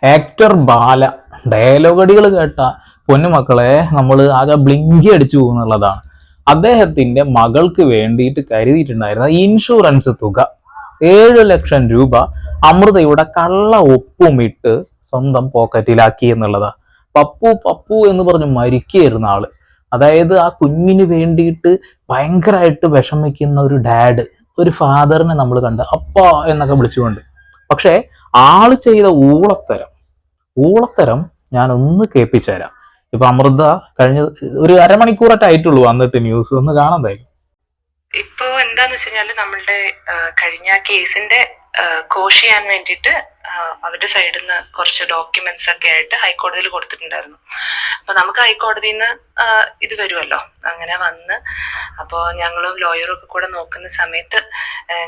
Actor ബാല ഡയലോഗടികൾ കേട്ട പൊന്നുമക്കളെ നമ്മൾ ആകെ ബ്ലിങ്കി അടിച്ചു പോകുന്നുള്ളതാണ്. അദ്ദേഹത്തിന്റെ മകൾക്ക് വേണ്ടിയിട്ട് കരുതിയിട്ടുണ്ടായിരുന്ന ഇൻഷുറൻസ് തുക 7 ലക്ഷം രൂപ അമൃതയുടെ കള്ള ഒപ്പുമിട്ട് സ്വന്തം പോക്കറ്റിലാക്കി എന്നുള്ളതാ. പപ്പു പപ്പു എന്ന് പറഞ്ഞ് മരിക്കുകയായിരുന്ന ആള്. അതായത് ആ കുഞ്ഞിന് വേണ്ടിയിട്ട് ഭയങ്കരമായിട്ട് വിഷമിക്കുന്ന ഒരു ഡാഡ്, ഒരു ഫാദറിനെ നമ്മൾ കണ്ട് അപ്പ എന്നൊക്കെ വിളിച്ചുകൊണ്ട്. പക്ഷെ ആള് ചെയ്ത ഊളത്തരം ഞാൻ ഒന്ന് കേൾപ്പിച്ചു തരാം. ഇപ്പൊ അമൃത കഴിഞ്ഞ ഒരു അരമണിക്കൂറൊക്കെ ആയിട്ടുള്ളൂ വന്നിട്ട് ന്യൂസ് ഒന്ന് കാണാൻ. ഇപ്പോ എന്താന്ന് വെച്ച് കഴിഞ്ഞാല് നമ്മളുടെ കഴിഞ്ഞ കേസിന്റെ കോഷ് ചെയ്യാൻ വേണ്ടിയിട്ട് അവരുടെ സൈഡിൽ നിന്ന് കുറച്ച് ഡോക്യുമെന്റ്സ് ഒക്കെ ആയിട്ട് ഹൈക്കോടതിയിൽ കൊടുത്തിട്ടുണ്ടായിരുന്നു. അപ്പൊ നമുക്ക് ഹൈക്കോടതിയിൽ നിന്ന് ഇത് വരുമല്ലോ, അങ്ങനെ വന്ന് അപ്പോൾ ഞങ്ങളും ലോയറും ഒക്കെ കൂടെ നോക്കുന്ന സമയത്ത്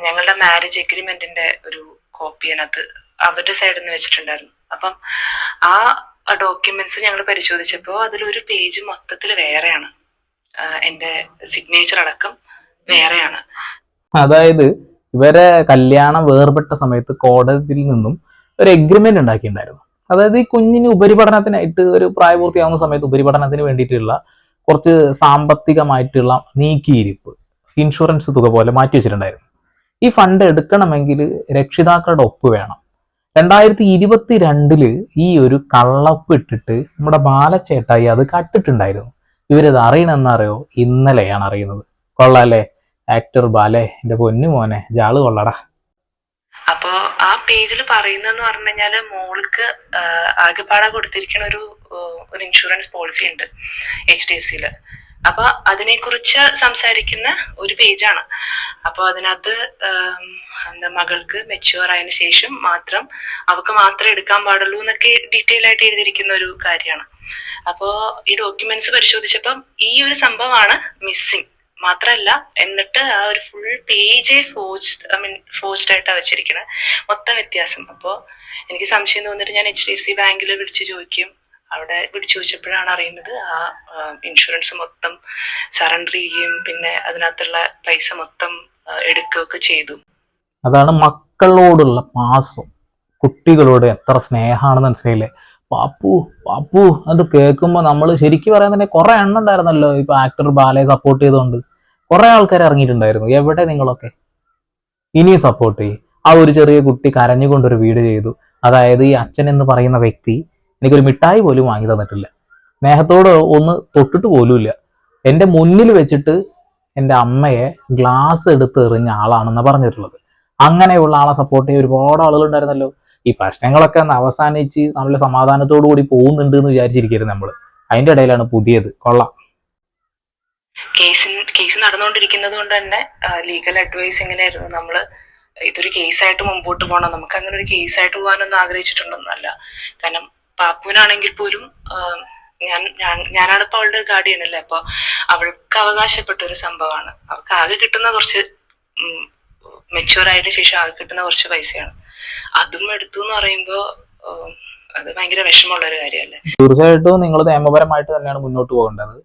ഞങ്ങളുടെ മാരേജ് എഗ്രിമെന്റിന്റെ ഒരു കോപ്പി അതിനകത്ത് അവരുടെ സൈഡിൽ നിന്ന് വെച്ചിട്ടുണ്ടായിരുന്നു. അപ്പം ആ ഡോക്യുമെന്റ്സ് ഞങ്ങൾ പരിശോധിച്ചപ്പോൾ അതിലൊരു പേജ് മൊത്തത്തിൽ വേറെയാണ്, എന്റെ സിഗ്നേച്ചർ അടക്കം വേറെയാണ്. അതായത് ഇവരെ കല്യാണം വേർപെട്ട സമയത്ത് കോടതിയിൽ നിന്നും ഒരു എഗ്രിമെന്റ് ഉണ്ടാക്കിയിട്ടുണ്ടായിരുന്നു. അതായത് ഈ കുഞ്ഞിന് ഉപരിപഠനത്തിനായിട്ട് ഒരു പ്രായപൂർത്തിയാവുന്ന സമയത്ത് ഉപരിപഠനത്തിന് വേണ്ടിയിട്ടുള്ള കുറച്ച് സാമ്പത്തികമായിട്ടുള്ള നീക്കിയിരിപ്പ് ഇൻഷുറൻസ് തുക പോലെ മാറ്റി വെച്ചിട്ടുണ്ടായിരുന്നു. ഈ ഫണ്ട് എടുക്കണമെങ്കിൽ രക്ഷിതാക്കളുടെ ഒപ്പ് വേണം. 2022 ഈ ഒരു കള്ളപ്പ് ഇട്ടിട്ട് നമ്മുടെ ബാലച്ചേട്ടായി അത് കട്ടിട്ടുണ്ടായിരുന്നു. ഇവരിത് അറിയണമെന്നറിയോ? ഇന്നലെയാണ് അറിയുന്നത്. കൊള്ളാല്ലേ ആക്ടർ ബാലെ, എന്റെ പൊന്നു മോനെ, ജാള് കൊള്ളടാ. അപ്പോ ആ പേജിൽ പറയുന്നതെന്ന് പറഞ്ഞു കഴിഞ്ഞാല് മോൾക്ക് ആകെപ്പാടെ കൊടുത്തിരിക്കുന്ന ഒരു ഇൻഷുറൻസ് പോളിസി ഉണ്ട് HDFCയില്. അപ്പൊ അതിനെക്കുറിച്ച് സംസാരിക്കുന്ന ഒരു പേജാണ്. അപ്പൊ അതിനകത്ത് എന്താ മകൾക്ക് മെച്യൂർ ആയതിനു ശേഷം മാത്രം അവർക്ക് മാത്രമേ എടുക്കാൻ പാടുള്ളൂ എന്നൊക്കെ ഡീറ്റെയിൽ ആയിട്ട് എഴുതിയിരിക്കുന്ന ഒരു കാര്യമാണ്. അപ്പോ ഈ ഡോക്യുമെന്റ്സ് പരിശോധിച്ചപ്പം ഈ ഒരു സംഭവമാണ് മിസ്സിങ്. മാത്രല്ല, എന്നിട്ട് ആ ഒരു ഫുൾ പേജ് ഫോഴ്സ്ഡ് ആയിട്ടാണ് വെച്ചിരിക്കുന്നത്, മൊത്തം വ്യത്യാസം. അപ്പോൾ എനിക്ക് സംശയം തോന്നിട്ട് ഞാൻ HDFC ബാങ്കിൽ വിളിച്ചു ചോദിക്കും. അവിടെ വിളിച്ചു ചോദിച്ചപ്പോഴാണ് അറിയുന്നത് ആ ഇൻഷുറൻസ് മൊത്തം സറണ്ടർ ചെയ്യുകയും പിന്നെ അതിനകത്തുള്ള പൈസ മൊത്തം എടുക്കുകയൊക്കെ ചെയ്തു. അതാണ് മക്കളോടുള്ള പാസം. കുട്ടികളോട് എത്ര സ്നേഹമാണെന്ന് മനസ്സിലായില്ലേ? പാപ്പു പാപ്പു അത് കേൾക്കുമ്പോ നമ്മൾ ശരിക്കും പറയാൻ തന്നെ കുറെ എണ്ണം ഉണ്ടായിരുന്നല്ലോ ഇപ്പൊ ആക്ടർ ബാലയെ സപ്പോർട്ട് ചെയ്തുകൊണ്ട്. കുറെ ആൾക്കാർ ഇറങ്ങിയിട്ടുണ്ടായിരുന്നു. എവിടെ നിങ്ങളൊക്കെ? ഇനിയും സപ്പോർട്ട് ചെയ്യും. ആ ഒരു ചെറിയ കുട്ടി കരഞ്ഞുകൊണ്ടൊരു വീഡിയോ ചെയ്തു. അതായത് ഈ അച്ഛൻ എന്ന് പറയുന്ന വ്യക്തി എനിക്കൊരു മിഠായി പോലും വാങ്ങി തന്നിട്ടില്ല, സ്നേഹത്തോട് ഒന്ന് തൊട്ടിട്ട് പോലുമില്ല. എൻ്റെ മുന്നിൽ വെച്ചിട്ട് എൻ്റെ അമ്മയെ ഗ്ലാസ് എടുത്ത് എറിഞ്ഞ ആളാണെന്ന് പറഞ്ഞിട്ടുള്ളത്. അങ്ങനെയുള്ള ആളെ സപ്പോർട്ട് ചെയ്യാൻ ഒരുപാട് ആളുകൾ ഉണ്ടായിരുന്നല്ലോ. ഈ പ്രശ്നങ്ങളൊക്കെ ഒന്ന് അവസാനിച്ച് നല്ല സമാധാനത്തോടു കൂടി പോകുന്നുണ്ട് എന്ന് വിചാരിച്ചിരിക്കരുത് നമ്മൾ. അതിന്റെ ഇടയിലാണ് പുതിയത്. കൊള്ളാം. കേസ് നടന്നുകൊണ്ടിരിക്കുന്നത് കൊണ്ട് തന്നെ ലീഗൽ അഡ്വൈസ് എങ്ങനെയായിരുന്നു, നമ്മള് ഇതൊരു കേസായിട്ട് മുമ്പോട്ട് പോകണം, നമുക്ക് അങ്ങനെ ഒരു കേസായിട്ട് പോകാനൊന്നും ആഗ്രഹിച്ചിട്ടുണ്ടോന്നല്ല. കാരണം പാപ്പുവിനാണെങ്കിൽ പോലും ഞാനാണ് ഇപ്പൊ അവളുടെ ഗാർഡിയൻ അല്ലേ, അപ്പൊ അവൾക്ക് അവകാശപ്പെട്ട ഒരു സംഭവമാണ്. അവൾക്ക് ആകെ കിട്ടുന്ന കുറച്ച് മെച്യൂർ ആയതിനു ശേഷം ആകെ കിട്ടുന്ന കുറച്ച് പൈസയാണ്. അതും എടുത്തു എന്ന് പറയുമ്പോ അത് ഭയങ്കര വിഷമമുള്ള ഒരു കാര്യമല്ലേ. തീർച്ചയായിട്ടും നിങ്ങൾ നിയമപരമായിട്ട് തന്നെയാണ് മുന്നോട്ട് പോകേണ്ടത്.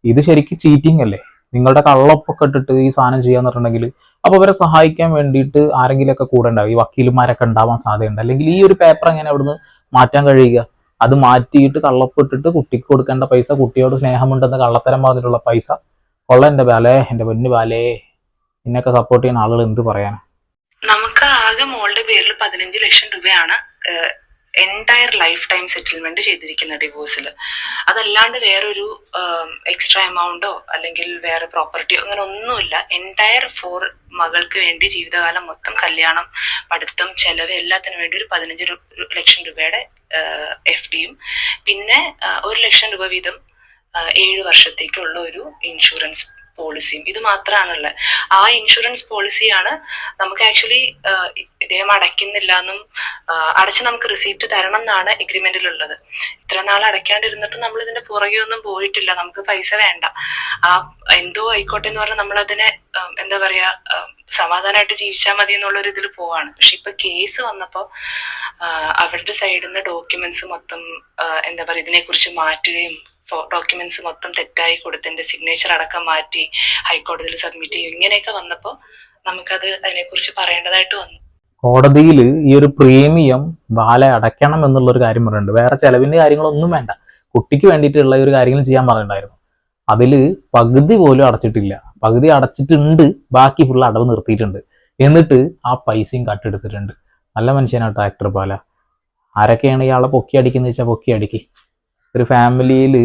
ഇത് ശരിക്കും ചീറ്റിംഗ് അല്ലേ? നിങ്ങളുടെ കള്ളപ്പൊക്കെ ഇട്ടിട്ട് ഈ സാധനം ചെയ്യാന്ന് പറഞ്ഞിട്ടുണ്ടെങ്കിൽ അപ്പൊ അവരെ സഹായിക്കാൻ വേണ്ടിയിട്ട് ആരെങ്കിലുമൊക്കെ കൂടെ ഉണ്ടാവും. ഈ വക്കീലുമാരൊക്കെ ഉണ്ടാവാൻ സാധ്യതയുണ്ട്. അല്ലെങ്കിൽ ഈ ഒരു പേപ്പർ എങ്ങനെ അവിടുന്ന് മാറ്റാൻ കഴിയുക? അത് മാറ്റിയിട്ട് കള്ളപ്പിട്ടിട്ട് കുട്ടിക്ക് കൊടുക്കേണ്ട പൈസ, കുട്ടിയോട് സ്നേഹമുണ്ടെന്ന് കള്ളത്തരം പറഞ്ഞിട്ടുള്ള പൈസ. കൊള്ള എന്റെ ബാലേ, എന്റെ പൊന്നു ബാലേ, നിന്നൊക്കെ സപ്പോർട്ട് ചെയ്യുന്ന ആളുകൾ എന്ത് പറയാനാ? നമുക്ക് ആകെ മോളുടെ പേരിൽ 15 ലക്ഷം രൂപയാണ് എൻറ്റയർ ലൈഫ് ടൈം സെറ്റിൽമെന്റ് ചെയ്തിരിക്കുന്ന ഡിവോഴ്സിൽ. അതല്ലാണ്ട് വേറൊരു എക്സ്ട്രാ എമൗണ്ടോ അല്ലെങ്കിൽ വേറെ പ്രോപ്പർട്ടിയോ അങ്ങനെ ഒന്നുമില്ല. എൻറ്റയർ ഫോർ മകൾക്ക് വേണ്ടി ജീവിതകാലം മൊത്തം കല്യാണം, പഠിത്തം, ചെലവ് എല്ലാത്തിനും വേണ്ടി ഒരു 15 ലക്ഷം രൂപയുടെ FDയും പിന്നെ 1 ലക്ഷം രൂപ വീതം 7 വർഷത്തേക്കുള്ള ഒരു ഇൻഷുറൻസ് പോളിസിയും. ഇത് മാത്രമാണുള്ളത്. ആ ഇൻഷുറൻസ് പോളിസിയാണ് നമുക്ക് ആക്ച്വലി ഇദ്ദേഹം അടയ്ക്കുന്നില്ല എന്നും അടച്ച് നമുക്ക് റിസീപ്റ്റ് തരണം എന്നാണ് എഗ്രിമെന്റിലുള്ളത്. ഇത്ര നാൾ അടയ്ക്കാണ്ടിരുന്നിട്ട് നമ്മൾ ഇതിന്റെ പുറകെ ഒന്നും പോയിട്ടില്ല, നമുക്ക് പൈസ വേണ്ട, ആ എന്തോ ആയിക്കോട്ടെ എന്ന് പറഞ്ഞാൽ നമ്മൾ അതിനെ എന്താ പറയാ സമാധാനമായിട്ട് ജീവിച്ചാൽ മതി എന്നുള്ള ഒരു ഇതിൽ പോവാണ്. പക്ഷെ ഇപ്പൊ കേസ് വന്നപ്പോ അവരുടെ സൈഡിൽ നിന്ന് ഡോക്യുമെന്റ്സ് മൊത്തം എന്താ പറയാ ഇതിനെക്കുറിച്ച് മാറ്റുകയും ഡോക്യുമെന്റ്സ് മൊത്തം തെറ്റായി കൊടുത്തതിന്റെ സിഗ്നേച്ചർ അടക്കം മാറ്റി ഹൈക്കോടതിയിൽ സബ്മിറ്റ് ചെയ്യും, ഇങ്ങനെയൊക്കെ വന്നപ്പോൾ നമുക്കത് അതിനെക്കുറിച്ച് പറയേണ്ടതായിട്ട് വന്നു. കോടതിയിൽ ഈ ഒരു പ്രീമിയം ബാല അടയ്ക്കണം എന്നുള്ളൊരു കാര്യം പറയുന്നുണ്ട്. വേറെ ചെലവിന്റെ കാര്യങ്ങളൊന്നും വേണ്ട, കുട്ടിക്ക് വേണ്ടിയിട്ടുള്ള ഒരു കാര്യങ്ങൾ ചെയ്യാൻ പറഞ്ഞിട്ടുണ്ടായിരുന്നു. അതിൽ പകുതി പോലും അടച്ചിട്ടില്ല. പകുതി അടച്ചിട്ടുണ്ട്, ബാക്കി ഫുൾ അടവ് നിർത്തിയിട്ടുണ്ട്. എന്നിട്ട് ആ പൈസയും കട്ടെടുത്തിട്ടുണ്ട്. നല്ല മനുഷ്യനാട്ടോ ആക്ടർ ബാല. ആരൊക്കെയാണ് ഇയാളെ പൊക്കി അടിക്കുന്നത് വെച്ചാൽ പൊക്കി അടിക്ക്. ഒരു ഫാമിലിയിൽ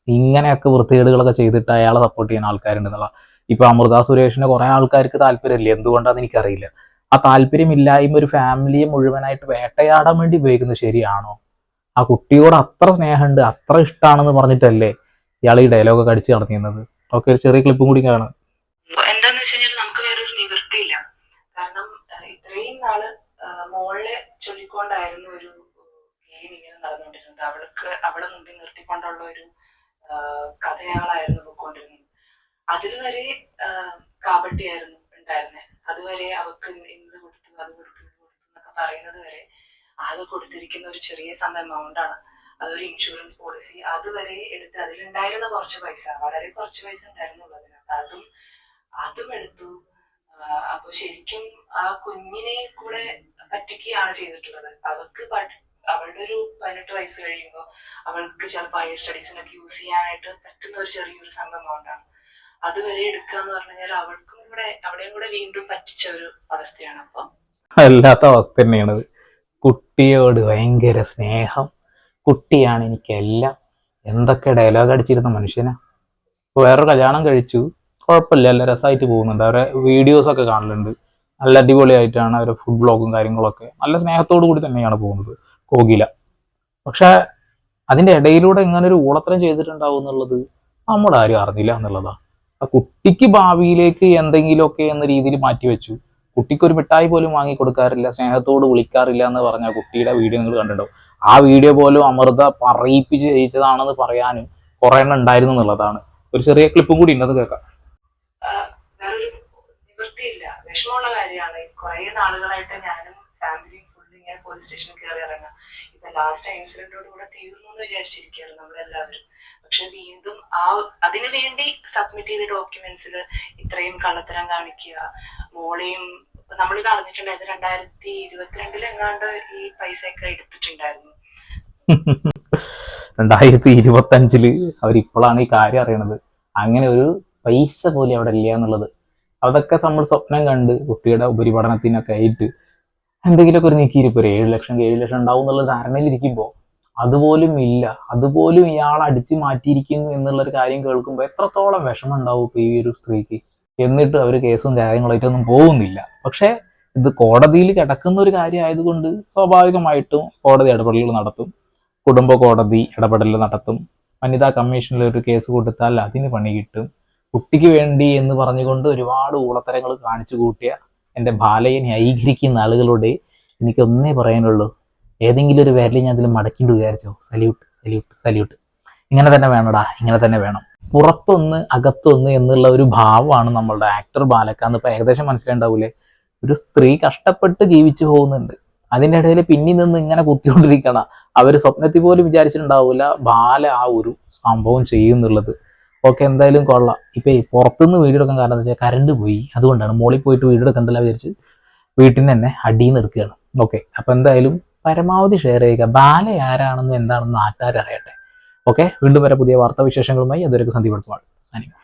ഇങ്ങനെയൊക്കെ വൃത്തികേടുകളൊക്കെ ചെയ്തിട്ട് അയാളെ സപ്പോർട്ട് ചെയ്യുന്ന ആൾക്കാരുണ്ടെന്നുള്ള. ഇപ്പൊ അമൃത സുരേഷിനെ കുറെ ആൾക്കാർക്ക് താല്പര്യമില്ല, എന്തുകൊണ്ടാന്ന് എനിക്കറിയില്ല. ആ താല്പര്യമില്ലായ്മ ഒരു ഫാമിലിയെ മുഴുവനായിട്ട് വേട്ടയാടാൻ വേണ്ടി ഉപയോഗിക്കുന്നത് ശരിയാണോ? ആ കുട്ടിയോട് അത്ര സ്നേഹമുണ്ട്, അത്ര ഇഷ്ടമാണെന്ന് പറഞ്ഞിട്ടല്ലേ ഇയാൾ ഈ ഡയലോഗൊക്കെ അടിച്ച് നടന്നിരുന്നത്. ഓക്കെ, ഒരു ചെറിയ ക്ലിപ്പും കൂടി കാണാം. എന്താന്ന് വെച്ച് കഴിഞ്ഞാൽ നമുക്ക് വേറൊരു നിവൃത്തിയില്ല. കാരണം ഇത്രയും നാള് മോളെ ചൊല്ലിക്കൊണ്ടായിരുന്നു ഒരു ഗെയിം ഇങ്ങനെ നടന്നുകൊണ്ടിരുന്നത്. അവളെ മുമ്പിൽ നിർത്തിക്കൊണ്ടുള്ള ഒരു കഥയാളായിരുന്നു പോയിക്കൊണ്ടിരുന്നത്. അതിൽ വരെ കാപട്യായിരുന്നു ഉണ്ടായിരുന്നത്. അതുവരെ അവക്ക് ഇന്ന് കൊടുത്തു, അത് കൊടുത്തു, ഇത് കൊടുത്തു എന്നൊക്കെ പറയുന്നത് വരെ ആകെ കൊടുത്തിരിക്കുന്ന ഒരു ചെറിയ സം എമൗണ്ട് ആണ്. അതൊരു ഇൻഷുറൻസ് പോളിസി. അതുവരെ എടുത്ത് അതിലുണ്ടായിരുന്ന കുറച്ച് പൈസ, വളരെ കുറച്ച് പൈസ ഉണ്ടായിരുന്നുള്ളൂ അതിനകത്ത്, അതും എടുത്തു. അപ്പൊ ശരിക്കും ആ കുഞ്ഞിനെ കൂടെ പറ്റിക്കുകയാണ് ചെയ്തിട്ടുള്ളത്. അവളുടെ ഒരു 18 വയസ്സ് കഴിയുമ്പോൾ അവൾക്ക് ചിലപ്പോൾ ഹയർ സ്റ്റഡീസിനൊക്കെ യൂസ് ചെയ്യാനായിട്ട് പറ്റുന്ന ഒരു ചെറിയൊരു സം എമൗണ്ടാണ്. അതുവരെ എടുക്കുക എന്ന് പറഞ്ഞു കഴിഞ്ഞാൽ അവൾക്കും കൂടെ അവിടെയും കൂടെ വീണ്ടും പറ്റിച്ച ഒരു അവസ്ഥയാണ്. അപ്പം അല്ലാത്ത അവസ്ഥ തന്നെയാണത്. കുട്ടിയോട് ഭയങ്കര സ്നേഹം, കുട്ടിയാണ് എനിക്കെല്ലാം, എന്തൊക്കെ ഡയലോഗ് അടിച്ചിരുന്ന മനുഷ്യനാ. ഇപ്പോൾ വേറൊരു കല്യാണം കഴിച്ചു, കുഴപ്പമില്ല, നല്ല രസമായിട്ട് പോകുന്നുണ്ട്. അവരെ വീഡിയോസൊക്കെ കാണലുണ്ട്, നല്ല അടിപൊളിയായിട്ടാണ് അവരുടെ ഫുഡ് ബ്ലോഗും കാര്യങ്ങളൊക്കെ, നല്ല സ്നേഹത്തോടു കൂടി തന്നെയാണ് പോകുന്നത് കോകില. പക്ഷെ അതിൻ്റെ ഇടയിലൂടെ ഇങ്ങനെ ഒരു ഊളത്തരം ചെയ്തിട്ടുണ്ടാവും എന്നുള്ളത് നമ്മുടെ ആരും അറിഞ്ഞില്ല എന്നുള്ളതാണ്. ആ കുട്ടിക്ക് ഭാവിയിലേക്ക് എന്തെങ്കിലുമൊക്കെ എന്ന രീതിയിൽ മാറ്റി വെച്ചു. കുട്ടിക്കൊരു മിഠായി പോലും വാങ്ങി കൊടുക്കാറില്ല, സ്നേഹത്തോട് വിളിക്കാറില്ല എന്ന് പറഞ്ഞ കുട്ടിയുടെ വീഡിയോ നിങ്ങൾ കണ്ടിട്ടുണ്ടാവും. ആ വീഡിയോ പോലും അമൃത പറയിപ്പിച്ച് ജയിച്ചതാണെന്ന് പറയാനും കുറെ എണ്ണം ഉണ്ടായിരുന്നു എന്നുള്ളതാണ്. ഒരു ചെറിയ ക്ലിപ്പും കൂടി ഉണ്ടത് കേൾക്കാം. വേറൊരു നിവൃത്തിയില്ല, വിഷമമുള്ള കാര്യമാണ്. കുറെ നാളുകളായിട്ട് ഞാനും ഫാമിലിയും ഫുള്ള് ഇങ്ങനെ പോലീസ് സ്റ്റേഷനിൽ കയറി ഇറങ്ങാം. ഇപ്പൊ ലാസ്റ്റ് ഇൻസിഡന്റോട് കൂടെ തീർന്നു എന്ന് വിചാരിച്ചിരിക്കുകയായിരുന്നു നമ്മളെല്ലാവരും. പക്ഷെ വീണ്ടും അതിനു വേണ്ടി സബ്മിറ്റ് ചെയ്ത ഡോക്യുമെന്റ്സിൽ ഇത്രയും കള്ളത്തരം കാണിക്കുക, മോളെയും നമ്മളിത് അറിഞ്ഞിട്ടുണ്ടായത് 2022 എങ്ങാണ്ട് ഈ പൈസയൊക്കെ എടുത്തിട്ടുണ്ടായിരുന്നു. 2025 അവരിപ്പോഴാണ് ഈ കാര്യം അറിയണത്. അങ്ങനെ ഒരു പൈസ പോലും അവിടെ ഇല്ല എന്നുള്ളത്. അതൊക്കെ നമ്മൾ സ്വപ്നം കണ്ട് കുട്ടിയുടെ ഉപരിപഠനത്തിനൊക്കെ ആയിട്ട് എന്തെങ്കിലുമൊക്കെ ഒരു നീക്കിയിരിക്കും. ഒരു 7 ലക്ഷം 7 ലക്ഷം ഉണ്ടാവും എന്നുള്ള ധാരണയിലിരിക്കുമ്പോൾ അതുപോലും ഇല്ല. അതുപോലും ഇയാൾ അടിച്ചു മാറ്റിയിരിക്കുന്നു എന്നുള്ളൊരു കാര്യം കേൾക്കുമ്പോൾ എത്രത്തോളം വിഷമം ഉണ്ടാവും ഇപ്പൊ ഈ ഒരു സ്ത്രീക്ക്. എന്നിട്ട് അവർ കേസും കാര്യങ്ങളായിട്ടൊന്നും പോകുന്നില്ല. പക്ഷെ ഇത് കോടതിയിൽ കിടക്കുന്ന ഒരു കാര്യം ആയതുകൊണ്ട് സ്വാഭാവികമായിട്ടും കോടതി ഇടപെടലുകൾ നടത്തും, കുടുംബ കോടതി ഇടപെടൽ നടത്തും. വനിതാ കമ്മീഷനിൽ ഒരു കേസ് കൊടുത്താൽ അതിന് പണി കിട്ടും. കുട്ടിക്ക് വേണ്ടി എന്ന് പറഞ്ഞുകൊണ്ട് ഒരുപാട് ഊളത്തരങ്ങൾ കാണിച്ചു കൂട്ടിയ എൻ്റെ ബാലയെ ന്യായീകരിക്കുന്ന ആളുകളോട് എനിക്കൊന്നേ പറയാനുള്ളൂ, ഏതെങ്കിലും ഒരു പേരിൽ ഞാൻ അതിൽ മടക്കിണ്ട് വിചാരിച്ചോ, സല്യൂട്ട് സല്യൂട്ട് സല്യൂട്ട്. ഇങ്ങനെ തന്നെ വേണടാ, ഇങ്ങനെ തന്നെ വേണം. പുറത്തൊന്ന് അകത്തൊന്ന് എന്നുള്ള ഒരു ഭാവമാണ് നമ്മളുടെ ആക്ടർ ബാലക്കാന്ന് ഇപ്പൊ ഏകദേശം മനസ്സിലാണ്ടാവൂലേ. ഒരു സ്ത്രീ കഷ്ടപ്പെട്ട് ജീവിച്ചു പോകുന്നുണ്ട്, അതിൻ്റെ ഇടയിൽ പിന്നിൽ നിന്ന് ഇങ്ങനെ കുത്തിക്കൊണ്ടിരിക്കണ. അവർ സ്വപ്നത്തിൽ പോലും വിചാരിച്ചിട്ടുണ്ടാവില്ല ബാല ആ ഒരു സംഭവം ചെയ്യുന്നുള്ളത്. ഓക്കെ, എന്തായാലും കൊള്ളാം. ഇപ്പൊ പുറത്തുനിന്ന് വീഡിയോ എടുക്കാൻ കാരണം എന്താ വെച്ചാൽ കറണ്ട് പോയി, അതുകൊണ്ടാണ്. മോളിൽ പോയിട്ട് വീഡിയോ എടുക്കണ്ടല്ല വിചാരിച്ച് വീട്ടിൽ നിന്ന് തന്നെ അടിയിൽ നിന്ന് എടുക്കുകയാണ്. ഓക്കെ, അപ്പൊ എന്തായാലും പരമാവധി ഷെയർ ചെയ്യുക. ബാല ആരാണെന്ന് എന്താണെന്ന് നാട്ടുകാർ അറിയട്ടെ. ഓക്കെ, വീണ്ടും വരെ പുതിയ വാർത്താ വിശേഷങ്ങളുമായി. അതുവരെ സന്ദീപ് സൈനിങ് ഓഫ്.